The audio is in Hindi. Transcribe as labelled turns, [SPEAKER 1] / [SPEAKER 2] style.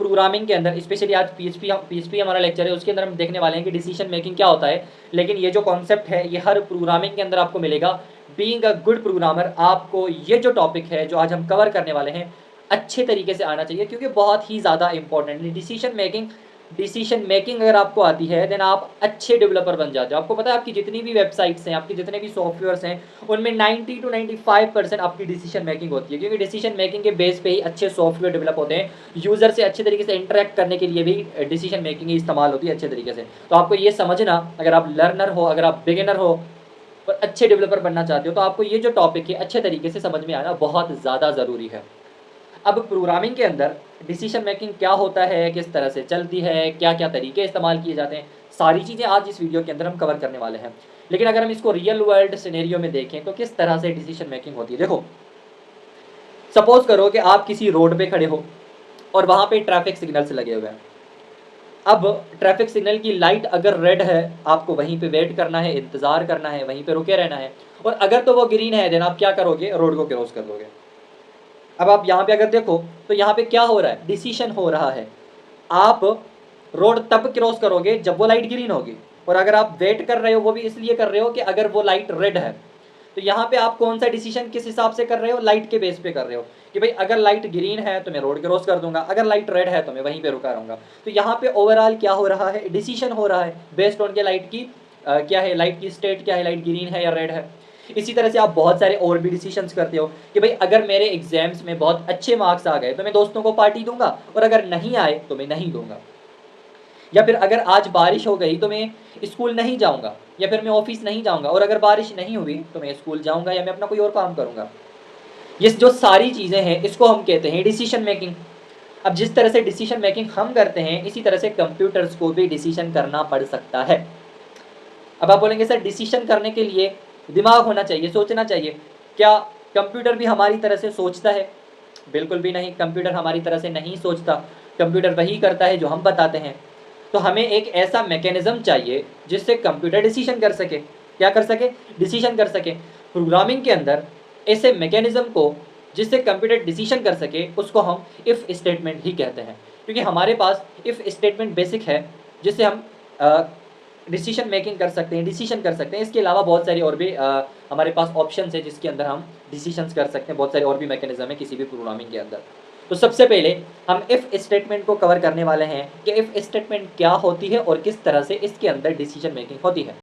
[SPEAKER 1] प्रोग्रामिंग के अंदर स्पेशली आज पीएचपी हमारा लेक्चर है, उसके अंदर हम देखने वाले हैं कि डिसीजन मेकिंग क्या होता है। लेकिन ये जो कॉन्सेप्ट है ये हर प्रोग्रामिंग के अंदर आपको मिलेगा। बीइंग अ गुड प्रोग्रामर, आपको ये जो टॉपिक है जो आज हम कवर करने वाले हैं अच्छे तरीके से आना चाहिए, क्योंकि बहुत ही ज़्यादा इंपॉर्टेंट है डिसीजन मेकिंग अगर आपको आती है देन आप अच्छे डेवलपर बन जाते हो। आपको पता है आपकी जितनी भी वेबसाइट्स हैं, आपके जितने भी सॉफ्टवेयर्स हैं, उनमें 90 to 95% आपकी डिसीजन मेकिंग होती है, क्योंकि डिसीजन मेकिंग के बेस पे ही अच्छे सॉफ्टवेयर डेवलप होते हैं। यूज़र से अच्छे तरीके से इंटरेक्ट करने के लिए भी डिसीजन मेकिंग ही इस्तेमाल होती है अच्छे तरीके से। तो आपको ये समझना, अगर आप लर्नर हो, अगर आप बिगिनर हो और अच्छे डेवलपर बनना चाहते हो, तो आपको ये जो टॉपिक है अच्छे तरीके से समझ में आना बहुत ज़्यादा ज़रूरी है। अब प्रोग्रामिंग के अंदर डिसीजन मेकिंग क्या होता है, किस तरह से चलती है, क्या क्या तरीके इस्तेमाल किए जाते हैं, सारी चीज़ें आज इस वीडियो के अंदर हम कवर करने वाले हैं। लेकिन अगर हम इसको रियल वर्ल्ड सिनेरियो में देखें तो किस तरह से डिसीजन मेकिंग होती है। देखो, सपोज करो कि आप किसी रोड पे खड़े हो और वहाँ पे ट्रैफिक सिग्नल्स लगे हुए हैं। अब ट्रैफिक सिग्नल की लाइट अगर रेड है, आपको वहीं पे वेट करना है, इंतज़ार करना है, वहीं पे रुके रहना है। और अगर तो वो ग्रीन है देन आप क्या करोगे, रोड को क्रॉस कर दोगे। अब आप यहाँ पे अगर देखो तो यहाँ पे क्या हो रहा है, डिसीजन हो रहा है। आप रोड तब क्रॉस करोगे जब वो लाइट ग्रीन होगी, और अगर आप वेट कर रहे हो वो भी इसलिए कर रहे हो कि अगर वो लाइट रेड है। तो यहाँ पे आप कौन सा डिसीजन किस हिसाब से कर रहे हो, लाइट के बेस पे कर रहे हो कि भाई अगर लाइट ग्रीन है तो मैं रोड क्रॉस कर दूंगा, अगर लाइट रेड है तो मैं वहीं पे रुका रहूंगा। तो यहाँ पे ओवरऑल क्या हो रहा है, डिसीजन हो रहा है बेस्ड ऑन के लाइट की क्या है, लाइट की स्टेट क्या है, लाइट ग्रीन है या रेड है। इसी तरह से आप बहुत सारे और भी डिसीजंस करते हो कि भाई अगर मेरे एग्जाम्स में बहुत अच्छे मार्क्स आ गए तो मैं दोस्तों को पार्टी दूंगा, और अगर नहीं आए तो मैं नहीं दूंगा। या फिर अगर आज बारिश हो गई तो मैं स्कूल नहीं जाऊंगा, या फिर मैं ऑफिस नहीं जाऊंगा, और अगर बारिश नहीं हुई तो मैं स्कूल जाऊंगा या मैं अपना कोई और काम करूंगा। ये जो सारी चीज़ें हैं इसको हम कहते हैं डिसीजन मेकिंग। अब जिस तरह से डिसीजन मेकिंग हम करते हैं इसी तरह से कंप्यूटर्स को भी डिसीजन करना पड़ सकता है। अब आप बोलेंगे सर डिसीजन करने के लिए दिमाग होना चाहिए, सोचना चाहिए। क्या कंप्यूटर भी हमारी तरह से सोचता है? बिल्कुल भी नहीं, कंप्यूटर हमारी तरह से नहीं सोचता। कंप्यूटर वही करता है जो हम बताते हैं। तो हमें एक ऐसा मैकेनिज्म चाहिए जिससे कंप्यूटर डिसीजन कर सके। क्या कर सके, डिसीजन कर सके। प्रोग्रामिंग के अंदर ऐसे मैकेनिज्म को जिससे कंप्यूटर डिसीजन कर सके उसको हम इफ़ स्टेटमेंट ही कहते हैं, क्योंकि हमारे पास इफ़ स्टेटमेंट बेसिक है जिससे हम डिसीजन मेकिंग कर सकते हैं, डिसीजन कर सकते हैं। इसके अलावा बहुत सारी और भी हमारे पास ऑप्शंस है जिसके अंदर हम डिसीजंस कर सकते हैं। बहुत सारे और भी मैकेनिज्म है किसी भी प्रोग्रामिंग के अंदर। तो सबसे पहले हम इफ़ स्टेटमेंट को कवर करने वाले हैं कि इफ़ स्टेटमेंट क्या होती है और किस तरह से इसके अंदर डिसीजन मेकिंग होती है।